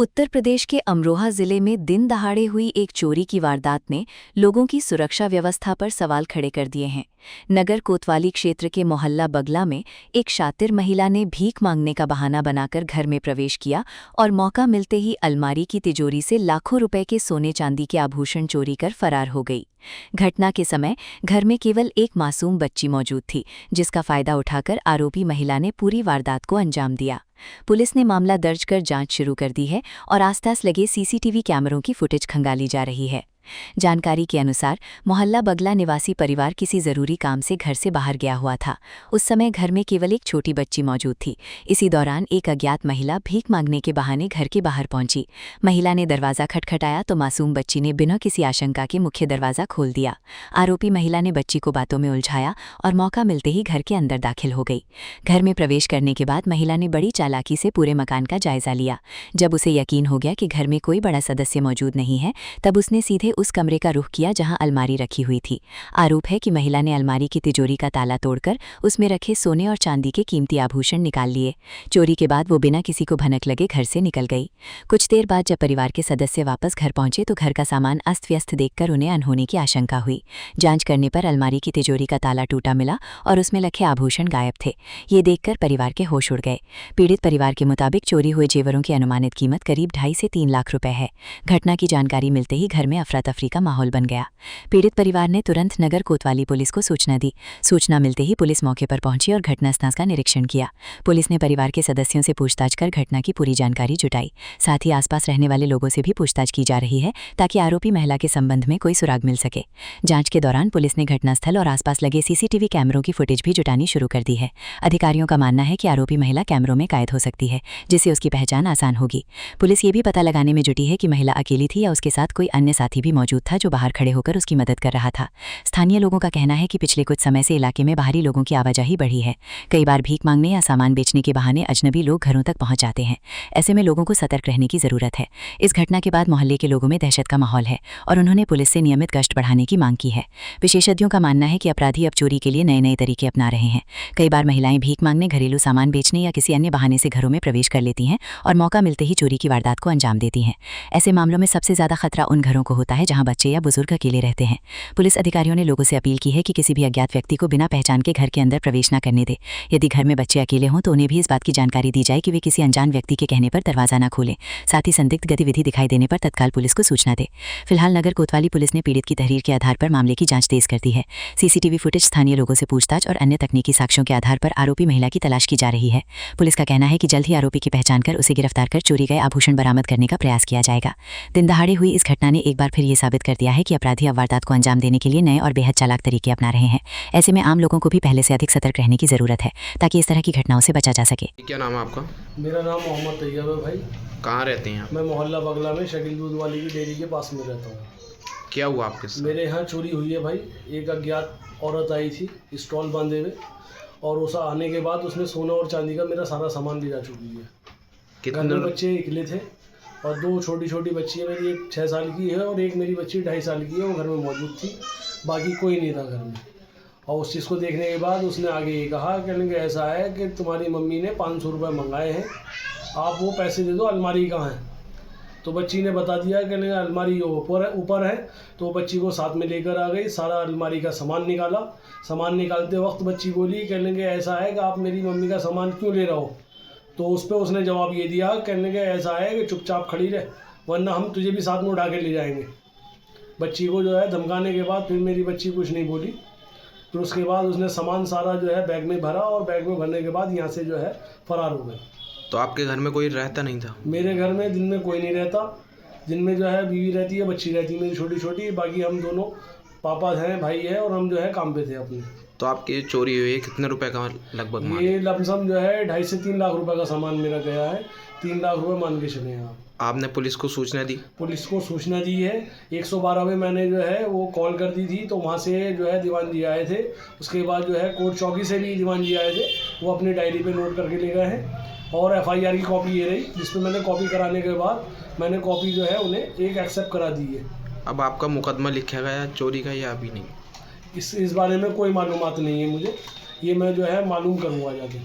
उत्तर प्रदेश के अमरोहा जिले में दिन दहाड़े हुई एक चोरी की वारदात ने लोगों की सुरक्षा व्यवस्था पर सवाल खड़े कर दिए हैं। नगर कोतवाली क्षेत्र के मोहल्ला बगला में एक शातिर महिला ने भीख मांगने का बहाना बनाकर घर में प्रवेश किया और मौका मिलते ही अलमारी की तिजोरी से लाखों रुपए के सोने चांदी के आभूषण चोरी कर फरार हो गई। घटना के समय घर में केवल एक मासूम बच्ची मौजूद थी, जिसका फायदा उठाकर आरोपी महिला ने पूरी वारदात को अंजाम दिया। पुलिस ने मामला दर्ज कर जांच शुरू कर दी है और आसपास लगे सीसीटीवी कैमरों की फुटेज खंगाली जा रही है। जानकारी के अनुसार मोहल्ला बगला निवासी परिवार किसी जरूरी काम से घर से बाहर गया हुआ था। उस समय घर में केवल एक छोटी बच्ची मौजूद थी। इसी दौरान एक अज्ञात महिला भीख मांगने के बहाने घर के बाहर पहुंची। महिला ने दरवाज़ा खटखटाया तो मासूम बच्ची ने बिना किसी आशंका के मुख्य दरवाज़ा खोल दिया। आरोपी महिला ने बच्ची को बातों में उलझाया और मौका मिलते ही घर के अंदर दाखिल हो गई। घर में प्रवेश करने के बाद महिला ने बड़ी चालाकी से पूरे मकान का जायजा लिया। जब उसे यकीन हो गया कि घर में कोई बड़ा सदस्य मौजूद नहीं है, तब उसने सीधे उस कमरे का रुख किया जहां अलमारी रखी हुई थी। आरोप है कि महिला ने अलमारी की तिजोरी का ताला तोड़कर उसमें रखे सोने और चांदी के कीमती आभूषण निकाल लिए। चोरी के बाद वो बिना किसी को भनक लगे घर से निकल गई। कुछ देर बाद जब परिवार के सदस्य वापस घर पहुंचे तो घर का सामान अस्त व्यस्त देखकर उन्हें अनहोनी की आशंका हुई। जांच करने पर अलमारी की तिजोरी का ताला टूटा मिला और उसमें रखे आभूषण गायब थे। ये देखकर परिवार के होश उड़ गए। पीड़ित परिवार के मुताबिक चोरी हुए जेवरों की अनुमानित कीमत करीब 2.5 से 3 लाख रुपए है। घटना की जानकारी मिलते ही घर में अफरा तफरी का माहौल बन गया। पीड़ित परिवार ने तुरंत नगर कोतवाली पुलिस को सूचना दी। सूचना मिलते ही पुलिस मौके पर पहुंची और घटनास्थल का निरीक्षण किया। पुलिस ने परिवार के सदस्यों से पूछताछ कर घटना की पूरी जानकारी जुटाई। साथ ही आसपास रहने वाले लोगों से भी पूछताछ की जा रही है ताकि आरोपी महिला के संबंध में कोई सुराग मिल सके। जांच के दौरान पुलिस ने घटनास्थल और आसपास लगे सीसीटीवी कैमरों की फुटेज भी जुटानी शुरू कर दी है। अधिकारियों का मानना है कि आरोपी महिला कैमरों में कैद हो सकती है, जिससे उसकी पहचान आसान होगी। पुलिस ये भी पता लगाने में जुटी है कि महिला अकेली थी या उसके साथ कोई अन्य साथी भी मौजूद था जो बाहर खड़े होकर उसकी मदद कर रहा था। स्थानीय लोगों का कहना है कि पिछले कुछ समय से इलाके में बाहरी लोगों की आवाजाही बढ़ी है। कई बार भीख मांगने या सामान बेचने के बहाने अजनबी लोग घरों तक पहुंच जाते हैं। ऐसे में लोगों को सतर्क रहने की जरूरत है। इस घटना के बाद मोहल्ले के लोगों में दहशत का माहौल है और उन्होंने पुलिस से नियमित गश्त बढ़ाने की मांग की है। विशेषज्ञों का मानना है कि अपराधी अब चोरी के लिए नए नए तरीके अपना रहे हैं। कई बार महिलाएं भीख मांगने, घरेलू सामान बेचने या किसी अन्य बहाने से घरों में प्रवेश कर लेती हैं और मौका मिलते ही चोरी की वारदात को अंजाम देती हैं। ऐसे मामलों में सबसे ज्यादा खतरा उन घरों को होता है जहां बच्चे या बुजुर्ग अकेले रहते हैं। पुलिस अधिकारियों ने लोगों से अपील की है कि किसी भी अज्ञात व्यक्ति को बिना पहचान के घर के अंदर प्रवेश न करने दे। यदि घर में बच्चे अकेले हों तो उन्हें भी इस बात की जानकारी दी जाए कि वे किसी अनजान व्यक्ति के कहने पर दरवाजा न खोलें। साथ ही संदिग्ध गतिविधि दिखाई देने पर तत्काल पुलिस को सूचना दे। फिलहाल नगर कोतवाली पुलिस ने पीड़ित की तहरीर के आधार पर मामले की जांच तेज कर दी है। सीसीटीवी फुटेज, स्थानीय लोगों से पूछताछ और अन्य तकनीकी साक्ष्यों के आधार पर आरोपी महिला की तलाश की जा रही है। पुलिस का कहना है कि जल्द ही आरोपी की पहचान कर उसे गिरफ्तार कर चोरी गए आभूषण बरामद करने का प्रयास किया जाएगा। दिन दहाड़े हुई इस घटना ने एक बार फिर ये साबित कर दिया है कि अपराधी अब वारदात को अंजाम देने के लिए नए और बेहद चालाक तरीके अपना रहे हैं। ऐसे में आम लोगों को भी पहले से अधिक सतर्क रहने की जरूरत है ताकि इस तरह की घटनाओं से बचा जा सके। क्या नाम है आपका? मेरा नाम मोहम्मद तैयब है भाई। कहाँ रहते हैं आप? मैं मोहल्ला बगला में शकील दूध वाली की डेयरी के पास में रहता हूँ। क्या हुआ आपके साथ? मेरे यहाँ चोरी हुई है भाई। एक अज्ञात औरत आई थी स्टॉल बांधे हुए और उस आने के बाद उसने सोना और चांदी का मेरा सारा सामान ले जा चुकी है। घर में बच्चे अकेले थे और 2 छोटी छोटी बच्ची है मेरी। एक 6 साल की है और एक मेरी बच्ची 2.5 साल की है। वो घर में मौजूद थी, बाकी कोई नहीं था घर में। और उस चीज़ को देखने के बाद उसने आगे ये कहा, कहने के ऐसा है कि तुम्हारी मम्मी ने 500 रुपये मंगाए हैं, आप वो पैसे दे दो, अलमारी कहाँ है? तो बच्ची ने बता दिया, कहने का अलमारी ऊपर है। तो बच्ची को साथ में लेकर आ गई, सारा अलमारी का सामान निकाला। सामान निकालते वक्त बच्ची बोली, कहने के ऐसा है कि आप मेरी मम्मी का सामान क्यों ले रहे हो? तो उस पर उसने जवाब ये दिया, कहने के ऐसा है कि चुपचाप खड़ी रहे वरना हम तुझे भी साथ में उठा के ले जाएंगे। बच्ची को जो है धमकाने के बाद फिर मेरी बच्ची कुछ नहीं बोली। फिर उसके बाद उसने सामान सारा जो है बैग में भरा और बैग में भरने के बाद यहाँ से जो है फरार हो गए। तो आपके घर में कोई रहता नहीं था? मेरे घर में दिन में कोई नहीं रहता। दिन में जो है बीवी रहती है, बच्ची रहती है मेरी छोटी छोटी। बाकी हम दोनों, पापा हैं, भाई है और हम जो है काम पे थे अपने। तो आपकी चोरी हुई है, कितने रुपए का लगभग? ये लमसम जो है 2.5 से 3 लाख रुपए का सामान मेरा गया है। 3 लाख रुपए मान के चले आप। आपने पुलिस को सूचना दी? पुलिस को सूचना दी है। 112 में मैंने जो है वो कॉल कर दी थी, तो वहाँ से जो है दीवान जी आए थे। उसके बाद जो है कोर्ट चौकी से भी दीवान जी आए थे, वो अपनी डायरी पे नोट करके ले गए हैं। और FIR की कॉपी ये रही, जिसमें मैंने कॉपी कराने के बाद मैंने कॉपी जो है उन्हें एक एक्सेप्ट करा दी है। अब आपका मुकदमा लिखा गया चोरी का या अभी नहीं? इस बारे में कोई मालूमात नहीं है मुझे। ये मैं जो है मालूम करूँगा जाके।